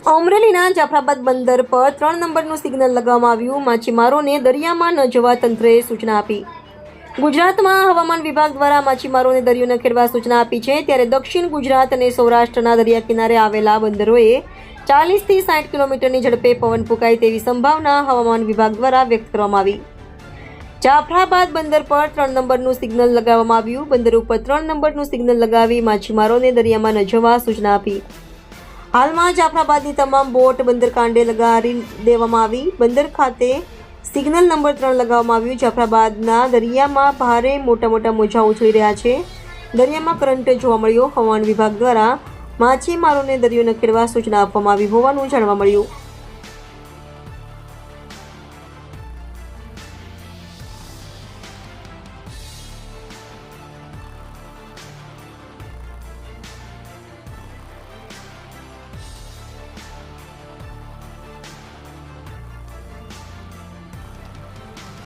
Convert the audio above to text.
અમરેલીના જાફરાબાદ બંદર પર 3 નંબરનું સિગ્નલ લગાવવામાં આવ્યું. માછીમારોને દરિયામાં ન જવા તંત્રએ સૂચના આપી. ગુજરાતમાં હવામાન વિભાગ દ્વારા માછીમારોને દરિયો ન ખેડવા સૂચના આપી છે. ત્યારે દક્ષિણ ગુજરાત અને સૌરાષ્ટ્રના દરિયા કિનારે આવેલા બંદરોએ 40 થી 60 કિલોમીટરની ઝડપે પવન ફૂંકાય તેવી સંભાવના હવામાન વિભાગ દ્વારા વ્યક્ત કરવામાં આવી. જાફરાબાદ બંદર પર 3 નંબરનું સિગ્નલ લગાવવામાં આવ્યું. બંદર ઉપર 3 નંબરનું સિગ્નલ લગાવી માછીમારોને દરિયામાં ન જવા સૂચના આપી. હાલમાં જાફરાબાદની તમામ બોટ બંદર કાંઠે લગાડી દેવામાં આવી. બંદર ખાતે સિગ્નલ નંબર 3 લગાવવામાં આવ્યું. જાફરાબાદના દરિયામાં ભારે મોટા મોજા ઉછળી રહ્યા છે. દરિયામાં કરંટ જોવા મળ્યો. હવામાન વિભાગ દ્વારા માછીમારોને દરિયો ન ખેડવા સૂચના આપવામાં આવી હોવાનું જાણવા મળ્યું.